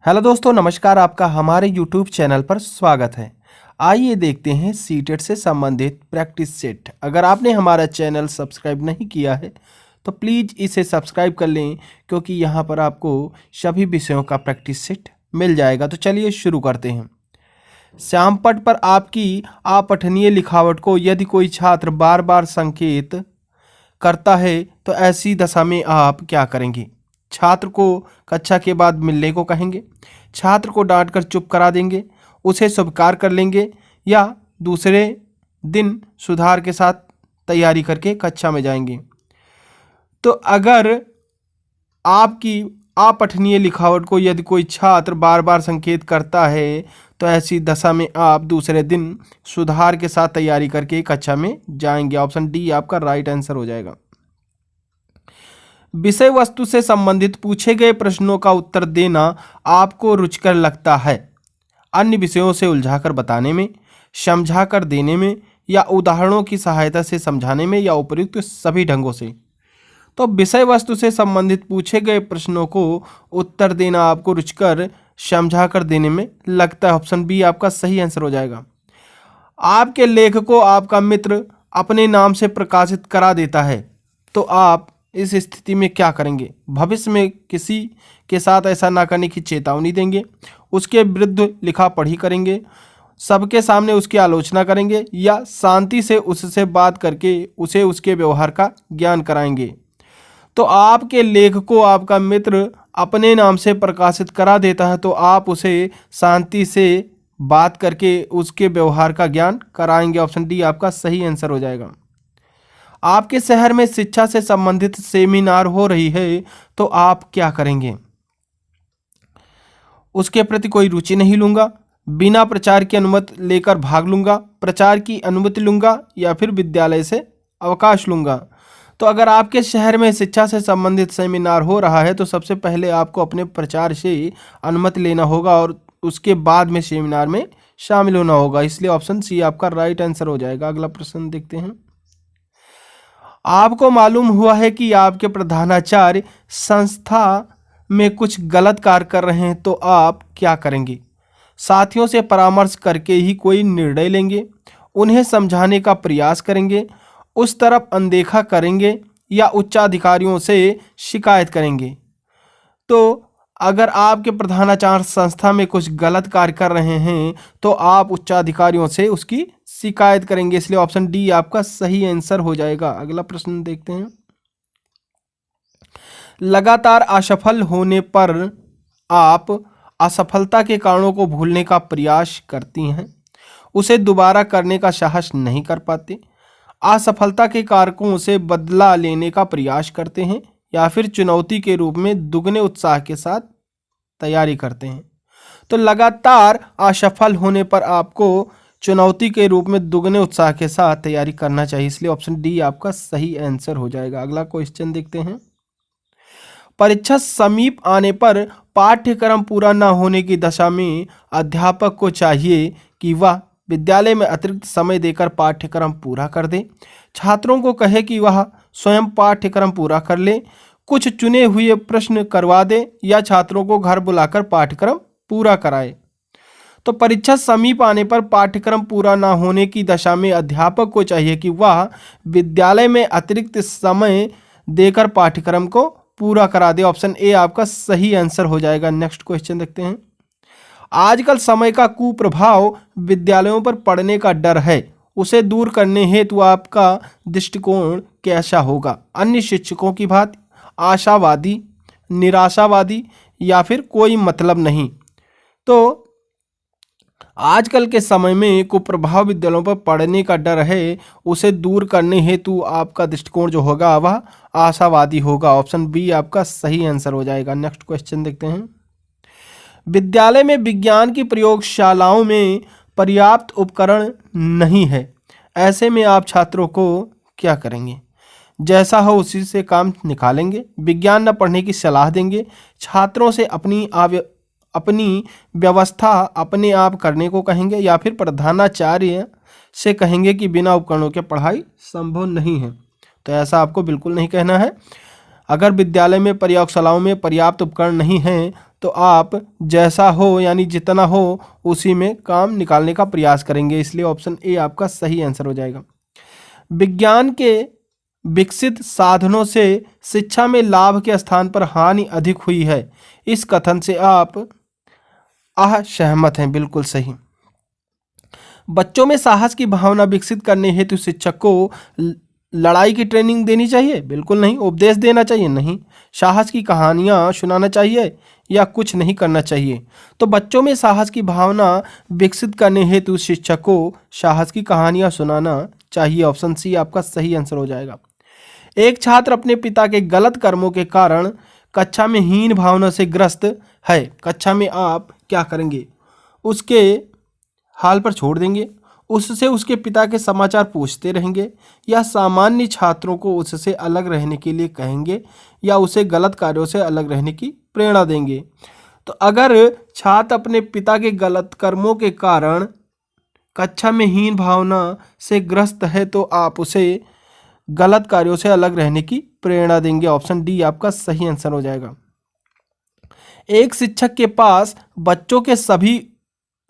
Hello दोस्तों, नमस्कार। आपका हमारे यूट्यूब चैनल पर स्वागत है। आइए देखते हैं सीटेट से संबंधित प्रैक्टिस सेट। अगर आपने हमारा चैनल सब्सक्राइब नहीं किया है तो प्लीज़ इसे सब्सक्राइब कर लें, क्योंकि यहाँ पर आपको सभी विषयों का प्रैक्टिस सेट मिल जाएगा। तो चलिए शुरू करते हैं। श्यामपट्ट पर आपकी अपठनीय लिखावट को यदि कोई छात्र बार बार संकेत करता है तो ऐसी दशा में आप क्या करेंगे? छात्र को कक्षा के बाद मिलने को कहेंगे, छात्र को डांटकर चुप करा देंगे, उसे स्वीकार कर लेंगे, या दूसरे दिन सुधार के साथ तैयारी करके कक्षा में जाएंगे। तो अगर आपकी अपठनीय लिखावट को यदि कोई छात्र बार बार संकेत करता है तो ऐसी दशा में आप दूसरे दिन सुधार के साथ तैयारी करके कक्षा में जाएंगे। ऑप्शन डी आपका राइट आंसर हो जाएगा। विषय वस्तु से संबंधित पूछे गए प्रश्नों का उत्तर देना आपको रुचिकर लगता है। अन्य विषयों से उलझाकर बताने में, समझाकर देने में, या उदाहरणों की सहायता से समझाने में, या उपयुक्त सभी ढंगों से। तो विषय वस्तु से संबंधित पूछे गए प्रश्नों को उत्तर देना आपको रुचिकर समझाकर देने में लगता है। ऑप्शन बी आपका सही आंसर हो जाएगा। आपके लेख को आपका मित्र अपने नाम से प्रकाशित करा देता है तो आप इस स्थिति में क्या करेंगे? भविष्य में किसी के साथ ऐसा ना करने की चेतावनी देंगे, उसके विरुद्ध लिखा पढ़ी करेंगे, सबके सामने उसकी आलोचना करेंगे, या शांति से उससे बात करके उसे उसके व्यवहार का ज्ञान कराएंगे। तो आपके लेख को आपका मित्र अपने नाम से प्रकाशित करा देता है तो आप उसे शांति से बात करके उसके व्यवहार का ज्ञान कराएंगे। ऑप्शन डी आपका सही आंसर हो जाएगा। आपके शहर में शिक्षा से संबंधित सेमिनार हो रही है तो आप क्या करेंगे? उसके प्रति कोई रुचि नहीं लूंगा, बिना प्रचार की अनुमति लेकर भाग लूंगा, प्रचार की अनुमति लूंगा, या फिर विद्यालय से अवकाश लूंगा। तो अगर आपके शहर में शिक्षा से संबंधित सेमिनार हो रहा है तो सबसे पहले आपको अपने प्रचार से अनुमति लेना होगा और उसके बाद में सेमिनार में शामिल होना होगा। इसलिए ऑप्शन सी आपका राइट आंसर हो जाएगा। अगला प्रश्न देखते हैं। आपको मालूम हुआ है कि आपके प्रधानाचार्य संस्था में कुछ गलत कार्य कर रहे हैं तो आप क्या करेंगे? साथियों से परामर्श करके ही कोई निर्णय लेंगे, उन्हें समझाने का प्रयास करेंगे, उस तरफ अनदेखा करेंगे, या उच्चाधिकारियों से शिकायत करेंगे? तो अगर आपके प्रधानाचार्य संस्था में कुछ गलत कार्य कर रहे हैं तो आप उच्चाधिकारियों से उसकी शिकायत करेंगे। इसलिए ऑप्शन डी आपका सही आंसर हो जाएगा। अगला प्रश्न देखते हैं। लगातार असफल होने पर आप असफलता के कारणों को भूलने का प्रयास करती हैं, उसे दोबारा करने का साहस नहीं कर पाते, असफलता के कारकों से बदला लेने का प्रयास करते हैं, या फिर चुनौती के रूप में दुगने उत्साह के साथ तैयारी करते हैं। तो लगातार असफल होने पर आपको चुनौती के रूप में दुगने उत्साह के साथ तैयारी करना चाहिए। इसलिए ऑप्शन डी आपका सही आंसर हो जाएगा। अगला क्वेश्चन देखते हैं। परीक्षा समीप आने पर पाठ्यक्रम पूरा न होने की दशा में अध्यापक को चाहिए कि वह विद्यालय में अतिरिक्त समय देकर पाठ्यक्रम पूरा कर दे, छात्रों को कहे कि वह स्वयं पाठ्यक्रम पूरा कर ले, कुछ चुने हुए प्रश्न करवा दे, या छात्रों को घर बुलाकर पाठ्यक्रम पूरा कराए। तो परीक्षा समीप आने पर पाठ्यक्रम पूरा न होने की दशा में अध्यापक को चाहिए कि वह विद्यालय में अतिरिक्त समय देकर पाठ्यक्रम को पूरा करा दे। ऑप्शन ए आपका सही आंसर हो जाएगा। नेक्स्ट क्वेश्चन देखते हैं। आजकल समय का कुप्रभाव विद्यालयों पर पड़ने का डर है, उसे दूर करने हेतु आपका दृष्टिकोण कैसा होगा? अन्य शिक्षकों की भांति, आशावादी, निराशावादी, या फिर कोई मतलब नहीं? तो आजकल के समय में कुप्रभाव विद्यालयों पर पड़ने का डर है, उसे दूर करने हेतु आपका दृष्टिकोण जो होगा वह आशावादी होगा। ऑप्शन बी आपका सही आंसर हो जाएगा। नेक्स्ट क्वेश्चन देखते हैं। विद्यालय में विज्ञान की प्रयोगशालाओं में पर्याप्त उपकरण नहीं है, ऐसे में आप छात्रों को क्या करेंगे? जैसा हो उसी से काम निकालेंगे, विज्ञान न पढ़ने की सलाह देंगे, छात्रों से अपनी व्यवस्था अपने आप करने को कहेंगे, या फिर प्रधानाचार्य से कहेंगे कि बिना उपकरणों के पढ़ाई संभव नहीं है? तो ऐसा आपको बिल्कुल नहीं कहना है। अगर विद्यालय में प्रयोगशालाओं में पर्याप्त उपकरण नहीं हैं तो आप जैसा हो यानी जितना हो उसी में काम निकालने का प्रयास करेंगे। इसलिए ऑप्शन ए आपका सही आंसर हो जाएगा। विज्ञान के विकसित साधनों से शिक्षा में लाभ के स्थान पर हानि अधिक हुई है, इस कथन से आप असहमत हैं। बिल्कुल सही। बच्चों में साहस की भावना विकसित करने हेतु शिक्षक को लड़ाई की ट्रेनिंग देनी चाहिए? बिल्कुल नहीं। उपदेश देना चाहिए? नहीं। साहस की कहानियां सुनाना चाहिए या कुछ नहीं करना चाहिए? तो बच्चों में साहस की भावना विकसित करने हेतु शिक्षक को साहस की कहानियां सुनाना चाहिए। ऑप्शन सी आपका सही आंसर हो जाएगा। एक छात्र अपने पिता के गलत कर्मों के कारण कक्षा में हीन भावना से ग्रस्त है। कक्षा में आप क्या करेंगे? उसके हाल पर छोड़ देंगे, उससे उसके पिता के समाचार पूछते रहेंगे, या सामान्य छात्रों को उससे अलग रहने के लिए कहेंगे, या उसे गलत कार्यों से अलग रहने की प्रेरणा देंगे? तो अगर छात्र अपने पिता के गलत कर्मों के कारण कक्षा में हीन भावना से ग्रस्त है तो आप उसे गलत कार्यों से अलग रहने की प्रेरणा देंगे। ऑप्शन डी आपका सही आंसर हो जाएगा। एक शिक्षक के पास बच्चों के सभी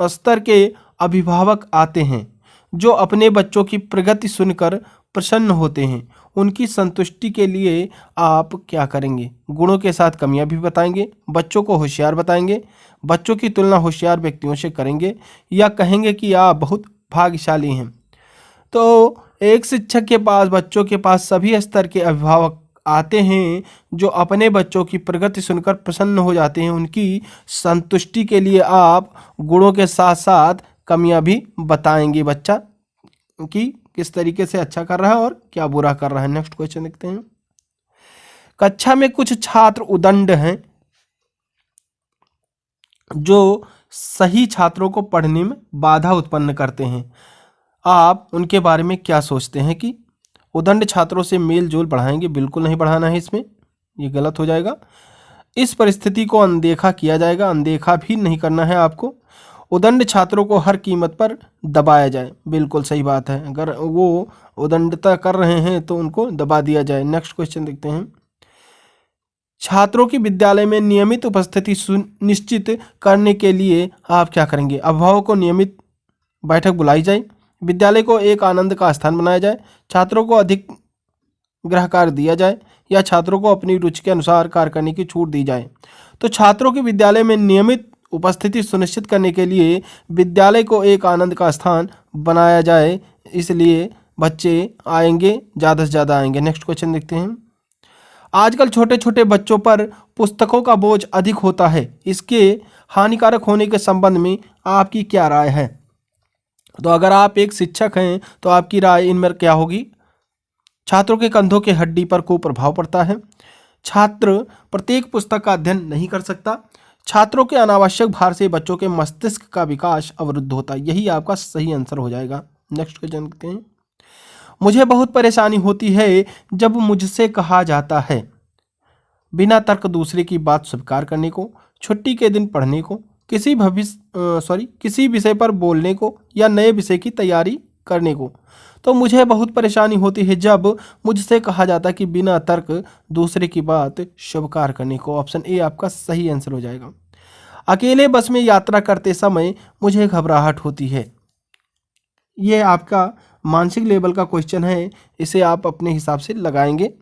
स्तर के अभिभावक आते हैं जो अपने बच्चों की प्रगति सुनकर प्रसन्न होते हैं। उनकी संतुष्टि के लिए आप क्या करेंगे? गुणों के साथ कमियां भी बताएंगे, बच्चों को होशियार बताएंगे, बच्चों की तुलना होशियार व्यक्तियों से करेंगे, या कहेंगे कि आप बहुत भाग्यशाली हैं? तो एक शिक्षक के पास बच्चों के पास सभी स्तर के अभिभावक आते हैं जो अपने बच्चों की प्रगति सुनकर प्रसन्न हो जाते हैं। उनकी संतुष्टि के लिए आप गुणों के साथ साथ कमियां भी बताएंगे, बच्चा कि किस तरीके से अच्छा कर रहा है और क्या बुरा कर रहा है। नेक्स्ट क्वेश्चन देखते हैं। कक्षा में कुछ छात्र उदंड हैं जो सही छात्रों को पढ़ने में बाधा उत्पन्न करते हैं। आप उनके बारे में क्या सोचते हैं कि उदंड छात्रों से मेल जोल बढ़ाएंगे? बिल्कुल नहीं बढ़ाना है, इसमें ये गलत हो जाएगा। इस परिस्थिति को अनदेखा किया जाएगा, अनदेखा भी नहीं करना है आपको। उदंड छात्रों को हर कीमत पर दबाया जाए? बिल्कुल सही बात है। अगर वो उदंडता कर रहे हैं तो उनको दबा दिया जाए। नेक्स्ट क्वेश्चन देखते हैं। छात्रों की विद्यालय में नियमित उपस्थिति सुनिश्चित करने के लिए आप क्या करेंगे? अभिभावक को नियमित बैठक बुलाई जाए, विद्यालय को एक आनंद का स्थान बनाया जाए, छात्रों को अधिक गृह कार्य दिया जाए, या छात्रों को अपनी रुचि के अनुसार कार्य करने की छूट दी जाए? तो छात्रों की विद्यालय में नियमित उपस्थिति सुनिश्चित करने के लिए विद्यालय को एक आनंद का स्थान बनाया जाए, इसलिए बच्चे आएंगे, ज़्यादा से ज़्यादा आएंगे। नेक्स्ट क्वेश्चन देखते हैं। आजकल छोटे छोटे बच्चों पर पुस्तकों का बोझ अधिक होता है, इसके हानिकारक होने के संबंध में आपकी क्या राय है? तो अगर आप एक शिक्षक हैं तो आपकी राय इनमें क्या होगी? छात्रों के कंधों के हड्डी पर कुप्रभाव पड़ता है, छात्र प्रत्येक पुस्तक का अध्ययन नहीं कर सकता, छात्रों के अनावश्यक भार से बच्चों के मस्तिष्क का विकास अवरुद्ध होता है। यही आपका सही आंसर हो जाएगा। नेक्स्ट क्वेश्चन देखते हैं। मुझे बहुत परेशानी होती है जब मुझसे कहा जाता है बिना तर्क दूसरे की बात स्वीकार करने को, छुट्टी के दिन पढ़ने को, किसी विषय पर बोलने को, या नए विषय की तैयारी करने को। तो मुझे बहुत परेशानी होती है जब मुझसे कहा जाता है कि बिना तर्क दूसरे की बात स्वीकार करने को। ऑप्शन ए आपका सही आंसर हो जाएगा। अकेले बस में यात्रा करते समय मुझे घबराहट होती है। ये आपका मानसिक लेवल का क्वेश्चन है, इसे आप अपने हिसाब से लगाएंगे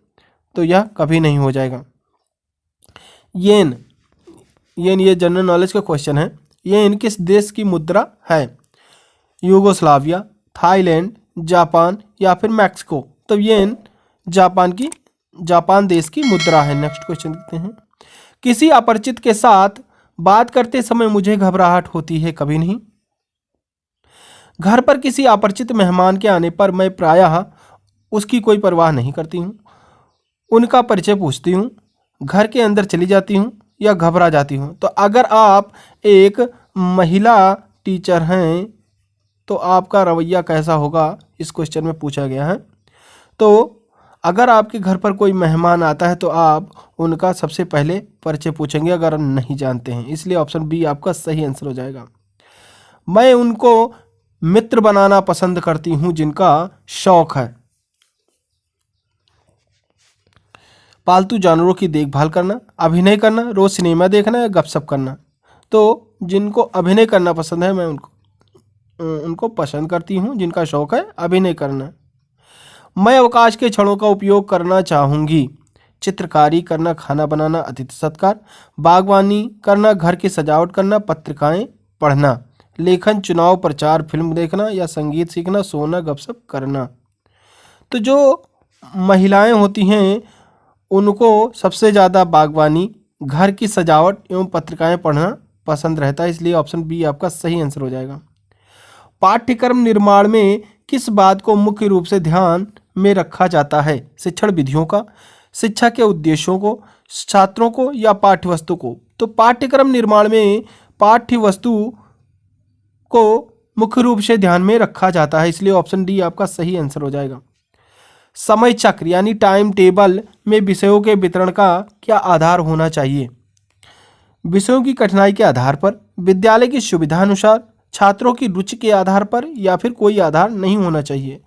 तो यह कभी नहीं हो जाएगा। येन ये जनरल नॉलेज का क्वेश्चन है। येन किस देश की मुद्रा है? यूगोस्लाविया, थाईलैंड, जापान, या फिर मैक्सिको? तो येन जापान देश की मुद्रा है। नेक्स्ट क्वेश्चन देखते हैं। किसी अपरिचित के साथ बात करते समय मुझे घबराहट होती है? कभी नहीं। घर पर किसी अपरिचित मेहमान के आने पर मैं प्रायः उसकी कोई परवाह नहीं करती हूँ, उनका परिचय पूछती हूँ, घर के अंदर चली जाती हूँ, या घबरा जाती हूँ। तो अगर आप एक महिला टीचर हैं तो आपका रवैया कैसा होगा, इस क्वेश्चन में पूछा गया है। तो अगर आपके घर पर कोई मेहमान आता है तो आप उनका सबसे पहले परिचय पूछेंगे अगर नहीं जानते हैं, इसलिए ऑप्शन बी आपका सही आंसर हो जाएगा। मैं उनको मित्र बनाना पसंद करती हूँ जिनका शौक है। पालतू जानवरों की देखभाल करना, अभिनय करना, रोज सिनेमा देखना या गपशप करना। तो जिनको अभिनय करना पसंद है मैं उनको पसंद करती हूँ, जिनका शौक है अभिनय करना। मैं अवकाश के क्षणों का उपयोग करना चाहूँगी। चित्रकारी करना, खाना बनाना, अतिथि सत्कार, बागवानी करना, घर की सजावट करना, पत्रिकाएं पढ़ना, लेखन, चुनाव प्रचार, फिल्म देखना या संगीत सीखना, सोना, गपशप करना। तो जो महिलाएं होती हैं उनको सबसे ज़्यादा बागवानी, घर की सजावट एवं पत्रिकाएं पढ़ना पसंद रहता है, इसलिए ऑप्शन बी आपका सही आंसर हो जाएगा। पाठ्यक्रम निर्माण में किस बात को मुख्य रूप से ध्यान में रखा जाता है? शिक्षण विधियों का, शिक्षा के उद्देश्यों को, छात्रों को या पाठ्यवस्तु को? तो पाठ्यक्रम निर्माण में पाठ्यवस्तु को मुख्य रूप से ध्यान में रखा जाता है, इसलिए ऑप्शन डी आपका सही आंसर हो जाएगा। समय चक्र यानी टाइम टेबल में विषयों के वितरण का क्या आधार होना चाहिए? विषयों की कठिनाई के आधार पर, विद्यालय की सुविधा अनुसार, छात्रों की रुचि के आधार पर या फिर कोई आधार नहीं होना चाहिए।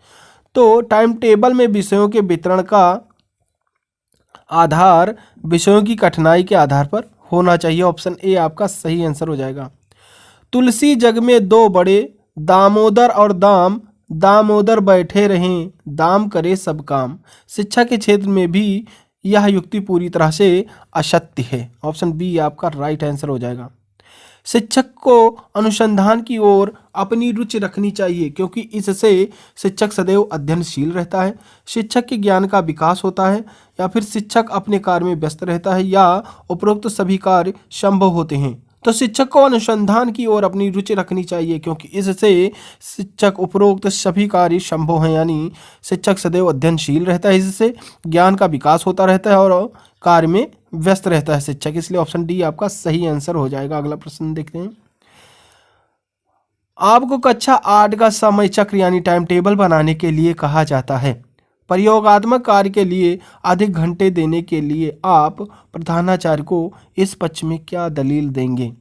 तो टाइम टेबल में विषयों के वितरण का आधार विषयों की कठिनाई के आधार पर होना चाहिए, ऑप्शन ए आपका सही आंसर हो जाएगा। तुलसी जग में दो बड़े, दामोदर और दामोदर बैठे रहें, दाम करे सब काम। शिक्षा के क्षेत्र में भी यह युक्ति पूरी तरह से असत्य है, ऑप्शन बी आपका राइट आंसर हो जाएगा। शिक्षक को अनुसंधान की ओर अपनी रुचि रखनी चाहिए क्योंकि इससे शिक्षक सदैव अध्ययनशील रहता है, शिक्षक के ज्ञान का विकास होता है, या फिर शिक्षक अपने कार्य में व्यस्त रहता है, या उपरोक्त सभी कार्य संभव होते हैं। तो शिक्षक को अनुसंधान की ओर अपनी रुचि रखनी चाहिए क्योंकि इससे शिक्षक उपरोक्त सभी कार्य संभव हैं, यानी शिक्षक सदैव अध्ययनशील रहता है, इससे ज्ञान का विकास होता रहता है और कार्य में व्यस्त रहता है शिक्षक, इसलिए ऑप्शन डी आपका सही आंसर हो जाएगा। अगला प्रश्न देखते हैं। आपको कक्षा 8 का समय चक्र यानी टाइम टेबल बनाने के लिए कहा जाता है। प्रयोगात्मक कार्य के लिए अधिक घंटे देने के लिए आप प्रधानाचार्य को इस पक्ष में क्या दलील देंगे?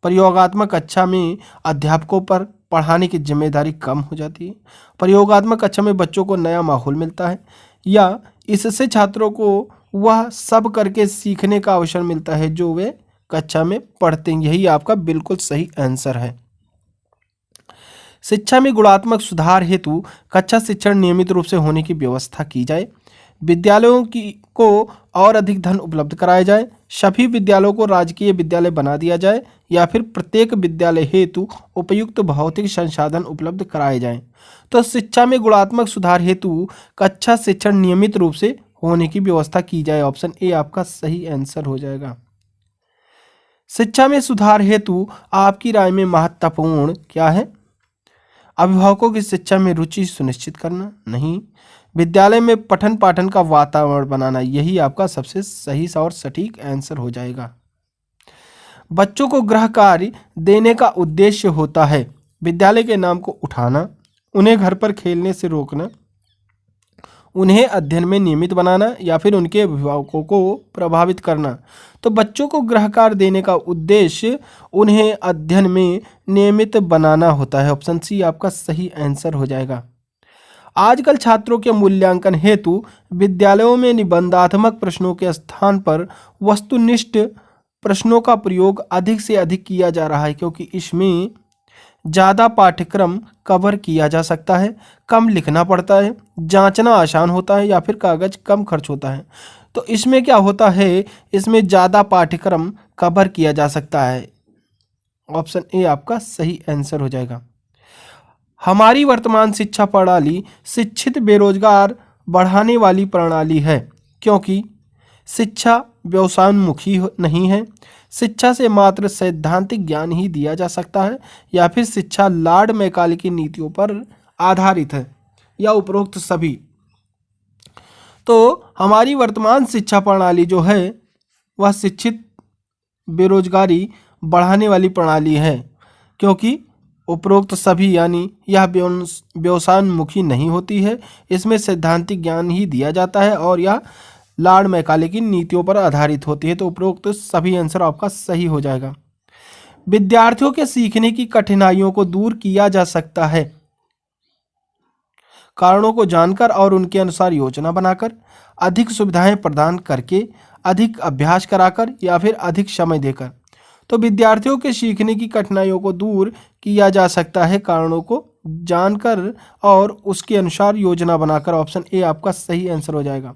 प्रयोगात्मक कक्षा में अध्यापकों पर पढ़ाने की जिम्मेदारी कम हो जाती है, प्रयोगात्मक कक्षा में बच्चों को नया माहौल मिलता है, या इससे छात्रों को वह सब करके सीखने का अवसर मिलता है जो वे कक्षा में पढ़ते हैं। यही आपका बिल्कुल सही आंसर है। शिक्षा में गुणात्मक सुधार हेतु कक्षा शिक्षण नियमित रूप से होने की व्यवस्था की जाए, विद्यालयों को और अधिक धन उपलब्ध कराया जाए, सभी विद्यालयों को राजकीय विद्यालय बना दिया जाए, या फिर प्रत्येक विद्यालय हेतु उपयुक्त भौतिक संसाधन उपलब्ध कराए जाएं। तो शिक्षा में गुणात्मक सुधार हेतु कक्षा शिक्षण नियमित रूप से होने की व्यवस्था की जाए, ऑप्शन ए आपका सही आंसर हो जाएगा। शिक्षा में सुधार हेतु आपकी राय में महत्वपूर्ण क्या है? अभिभावकों की शिक्षा में रुचि सुनिश्चित करना, नहीं। विद्यालय में पठन पाठन का वातावरण बनाना, यही आपका सबसे सही और सटीक आंसर हो जाएगा। बच्चों को गृह कार्य देने का उद्देश्य होता है विद्यालय के नाम को उठाना, उन्हें घर पर खेलने से रोकना, उन्हें अध्ययन में नियमित बनाना, या फिर उनके अभिभावकों को प्रभावित करना। तो बच्चों को गृह कार्य देने का उद्देश्य उन्हें अध्ययन में नियमित बनाना होता है, ऑप्शन सी आपका सही आंसर हो जाएगा। आजकल छात्रों के मूल्यांकन हेतु विद्यालयों में निबंधात्मक प्रश्नों के स्थान पर वस्तुनिष्ठ प्रश्नों का प्रयोग अधिक से अधिक किया जा रहा है क्योंकि इसमें ज़्यादा पाठ्यक्रम कवर किया जा सकता है, कम लिखना पड़ता है, जांचना आसान होता है, या फिर कागज कम खर्च होता है। तो इसमें क्या होता है, इसमें ज़्यादा पाठ्यक्रम कवर किया जा सकता है, ऑप्शन ए आपका सही आंसर हो जाएगा। हमारी वर्तमान शिक्षा प्रणाली शिक्षित बेरोजगार बढ़ाने वाली प्रणाली है क्योंकि शिक्षा व्यवसायोन्मुखी नहीं है, शिक्षा से मात्र सैद्धांतिक ज्ञान ही दिया जा सकता है, या फिर शिक्षा लॉर्ड मैकाले की नीतियों पर आधारित है, या उपरोक्त सभी। तो हमारी वर्तमान शिक्षा प्रणाली जो है वह शिक्षित बेरोजगारी बढ़ाने वाली प्रणाली है क्योंकि उपरोक्त सभी यानी यह व्यवसायोन्मुखी नहीं होती है, इसमें सैद्धांतिक ज्ञान ही दिया जाता है और यह लॉर्ड मैकाले की नीतियों पर आधारित होती है। तो उपरोक्त सभी आंसर आपका सही हो जाएगा। विद्यार्थियों के सीखने की कठिनाइयों को दूर किया जा सकता है कारणों को जानकर और उनके अनुसार योजना बनाकर, अधिक सुविधाएं प्रदान करके, अधिक अभ्यास कराकर या फिर अधिक समय देकर तो विद्यार्थियों के सीखने की कठिनाइयों को दूर किया जा सकता है। कारणों को जानकर और उसके अनुसार योजना बनाकर। ऑप्शन ए आपका सही आंसर हो जाएगा।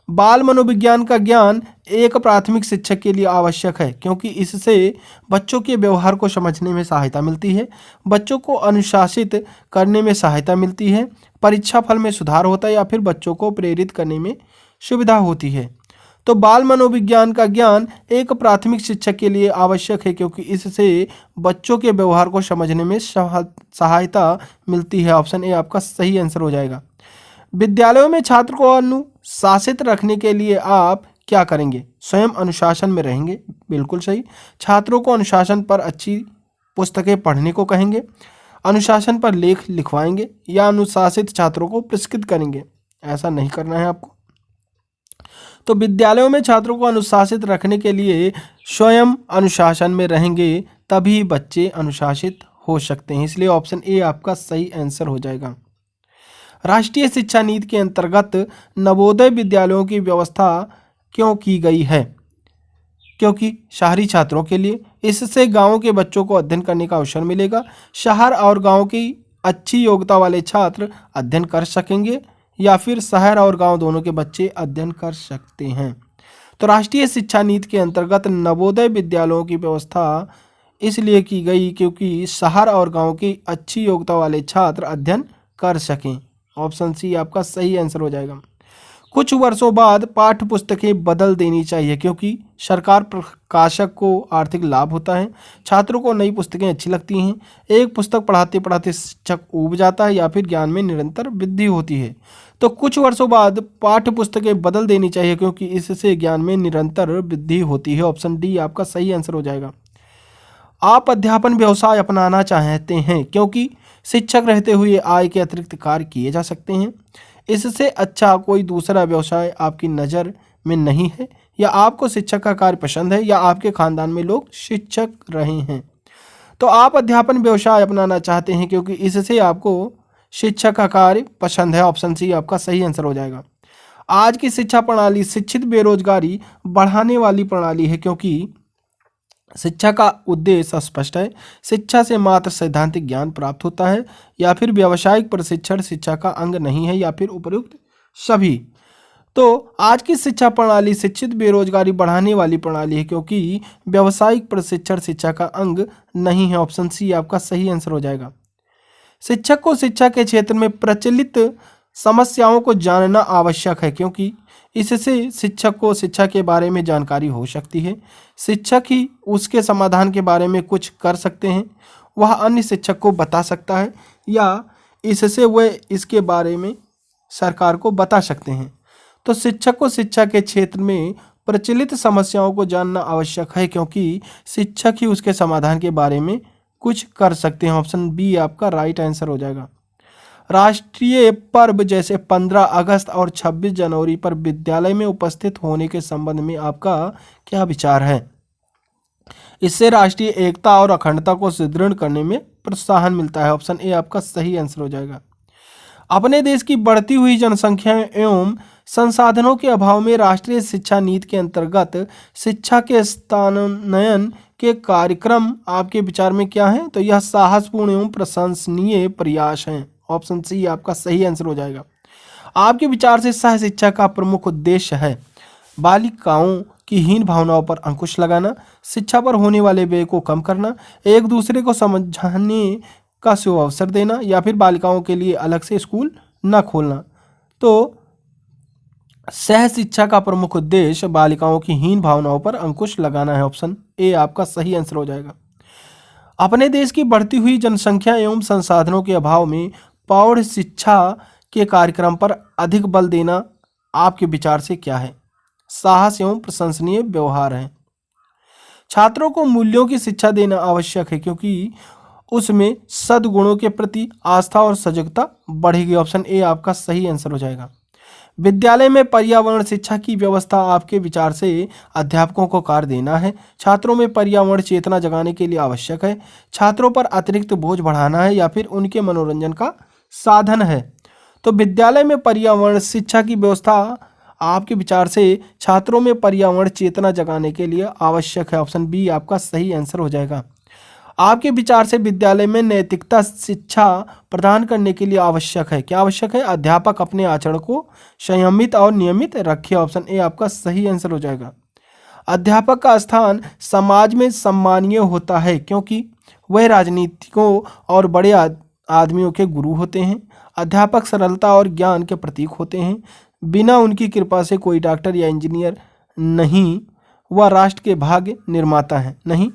बाल मनोविज्ञान का ज्ञान एक प्राथमिक शिक्षक के लिए आवश्यक है क्योंकि इससे बच्चों के व्यवहार को समझने में सहायता मिलती है, बच्चों को अनुशासित करने में सहायता मिलती है, परीक्षा फल में सुधार होता है या फिर बच्चों को प्रेरित करने में सुविधा होती है। तो बाल मनोविज्ञान का ज्ञान एक प्राथमिक शिक्षक के लिए आवश्यक है क्योंकि इससे बच्चों के व्यवहार को समझने में सहायता मिलती है। ऑप्शन ए आपका सही आंसर हो जाएगा। विद्यालयों में छात्र को अनुशासित रखने के लिए आप क्या करेंगे? स्वयं अनुशासन में रहेंगे, बिल्कुल सही। छात्रों को अनुशासन पर अच्छी पुस्तकें पढ़ने को कहेंगे, अनुशासन पर लेख लिखवाएंगे या अनुशासित छात्रों को पुरस्कृत करेंगे? ऐसा नहीं करना है आपको। तो विद्यालयों में छात्रों को अनुशासित रखने के लिए स्वयं अनुशासन में रहेंगे, तभी बच्चे अनुशासित हो सकते हैं। इसलिए ऑप्शन ए आपका सही आंसर हो जाएगा। राष्ट्रीय शिक्षा नीति के अंतर्गत नवोदय विद्यालयों की व्यवस्था क्यों की गई है? क्योंकि शहरी छात्रों के लिए, इससे गांवों के बच्चों को अध्ययन करने का अवसर मिलेगा। शहर और गांव की अच्छी योग्यता वाले छात्र अध्ययन कर सकेंगे या फिर शहर और गांव दोनों के बच्चे अध्ययन कर सकते हैं। तो राष्ट्रीय शिक्षा नीति के अंतर्गत नवोदय विद्यालयों की व्यवस्था इसलिए की गई क्योंकि शहर और गांव की अच्छी योग्यता वाले छात्र अध्ययन कर सकें। ऑप्शन सी आपका सही आंसर हो जाएगा। कुछ वर्षों बाद पाठ्य पुस्तकें बदल देनी चाहिए क्योंकि सरकार प्रकाशक को आर्थिक लाभ होता है। छात्रों को नई पुस्तकें अच्छी लगती हैं। एक पुस्तक पढ़ाते पढ़ाते शिक्षक ऊब जाता है या फिर ज्ञान में निरंतर वृद्धि होती है। तो कुछ वर्षों बाद पाठ्य पुस्तकें बदल देनी चाहिए क्योंकि इससे ज्ञान में निरंतर वृद्धि होती है। ऑप्शन डी आपका सही आंसर हो जाएगा। आप अध्यापन व्यवसाय अपनाना चाहते हैं क्योंकि शिक्षक रहते हुए आय के अतिरिक्त कार्य किए जा सकते हैं। इससे अच्छा कोई दूसरा व्यवसाय आपकी नज़र में नहीं है, या आपको शिक्षक का कार्य पसंद है, या आपके खानदान में लोग शिक्षक रहे हैं। तो आप अध्यापन व्यवसाय अपनाना चाहते हैं क्योंकि इससे आपको शिक्षक का कार्य पसंद है। ऑप्शन सी आपका सही आंसर हो जाएगा। आज की शिक्षा प्रणाली शिक्षित बेरोजगारी बढ़ाने वाली प्रणाली है क्योंकि शिक्षा का उद्देश्य स्पष्ट है। शिक्षा से मात्र सैद्धांतिक ज्ञान प्राप्त होता है या फिर व्यावसायिक प्रशिक्षण शिक्षा का अंग नहीं है, या फिर उपयुक्त सभी। तो आज की शिक्षा प्रणाली शिक्षित बेरोजगारी बढ़ाने वाली प्रणाली है क्योंकि व्यावसायिक प्रशिक्षण शिक्षा का अंग नहीं है। ऑप्शन सी आपका सही आंसर हो जाएगा। शिक्षक को शिक्षा के क्षेत्र में प्रचलित समस्याओं को जानना आवश्यक है क्योंकि इससे शिक्षक को शिक्षा के बारे में जानकारी हो सकती है। शिक्षक ही उसके समाधान के बारे में कुछ कर सकते हैं, वह अन्य शिक्षक को बता सकता है या इससे वह इसके बारे में सरकार को बता सकते हैं। तो शिक्षक को शिक्षा के क्षेत्र में प्रचलित समस्याओं को जानना आवश्यक है क्योंकि शिक्षक ही उसके समाधान के बारे में कुछ कर सकते हैं। ऑप्शन बी आपका राइट आंसर हो जाएगा। राष्ट्रीय पर्व जैसे 15 अगस्त और 26 जनवरी पर विद्यालय में उपस्थित होने के संबंध में आपका क्या विचार है? इससे राष्ट्रीय एकता और अखंडता को सुदृढ़ करने में प्रोत्साहन मिलता है। ऑप्शन ए आपका सही आंसर हो जाएगा। अपने देश की बढ़ती हुई जनसंख्या एवं संसाधनों के अभाव में राष्ट्रीय शिक्षा नीति के अंतर्गत शिक्षा के स्थानान्तरण के कार्यक्रम आपके विचार में क्या है? तो यह साहसपूर्ण एवं प्रशंसनीय प्रयास हैं। ऑप्शन सी आपका सही आंसर हो जाएगा। आपके विचार से सह शिक्षा का प्रमुख उद्देश्य है बालिकाओं की हीन भावनाओं पर अंकुश लगाना, शिक्षा पर होने वाले व्यय को कम करना, एक दूसरे को समझाने का सुअवसर देना, या फिर बालिकाओं के लिए अलग से स्कूल न खोलना। तो सह शिक्षा का प्रमुख उद्देश्य बालिकाओं की हीन भावनाओं पर अंकुश लगाना है। ऑप्शन ए आपका सही आंसर हो जाएगा। अपने देश की बढ़ती हुई जनसंख्या एवं संसाधनों के अभाव में प्रौढ़ शिक्षा के कार्यक्रम पर अधिक बल देना आपके विचार से क्या है? साहस एवं प्रशंसनीय व्यवहार है। छात्रों को मूल्यों की शिक्षा देना आवश्यक है क्योंकि उसमें सद्गुणों के प्रति आस्था और सजगता बढ़ेगी। ऑप्शन ए आपका सही आंसर हो जाएगा। विद्यालय में पर्यावरण शिक्षा की व्यवस्था आपके विचार से अध्यापकों को कार्य देना है। छात्रों में पर्यावरण चेतना जगाने के लिए आवश्यक है। छात्रों पर अतिरिक्त बोझ बढ़ाना है या फिर उनके मनोरंजन का साधन है। तो विद्यालय में पर्यावरण शिक्षा की व्यवस्था आपके विचार से छात्रों में पर्यावरण चेतना जगाने के लिए आवश्यक है। ऑप्शन बी आपका सही आंसर हो जाएगा। आपके विचार से विद्यालय में नैतिकता शिक्षा प्रदान करने के लिए आवश्यक है। क्या आवश्यक है? अध्यापक अपने आचरण को संयमित और नियमित रखे। ऑप्शन ए आपका सही आंसर हो जाएगा। अध्यापक का स्थान समाज में सम्मानीय होता है क्योंकि वह राजनीतिकों और बड़े आदमियों के गुरु होते हैं। अध्यापक सरलता और ज्ञान के प्रतीक होते हैं। बिना उनकी कृपा से कोई डॉक्टर या इंजीनियर नहीं, वह राष्ट्र के भाग्य निर्माता है नहीं।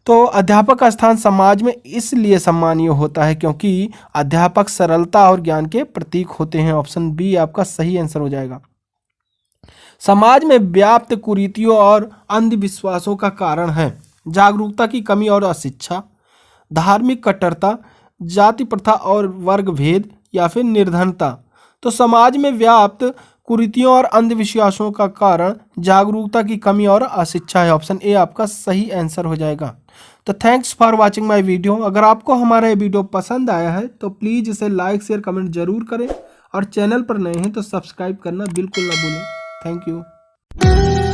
तो अध्यापक का स्थान समाज में इसलिए सम्मानीय होता है क्योंकि अध्यापक सरलता और ज्ञान के प्रतीक होते हैं। ऑप्शन बी आपका सही आंसर हो जाएगा। समाज में व्याप्त कुरीतियों और अंधविश्वासों का कारण है जागरूकता की कमी और अशिक्षा, धार्मिक कट्टरता, जाति प्रथा और वर्ग भेद या फिर निर्धनता। तो समाज में व्याप्त कुरीतियों और अंधविश्वासों का कारण जागरूकता की कमी और अशिक्षा है। ऑप्शन ए आपका सही आंसर हो जाएगा। तो thanks for watching my video. अगर आपको हमारा ये वीडियो पसंद आया है तो प्लीज़ इसे लाइक शेयर कमेंट जरूर करें और चैनल पर नए हैं तो सब्सक्राइब करना बिल्कुल ना भूलें। Thank you.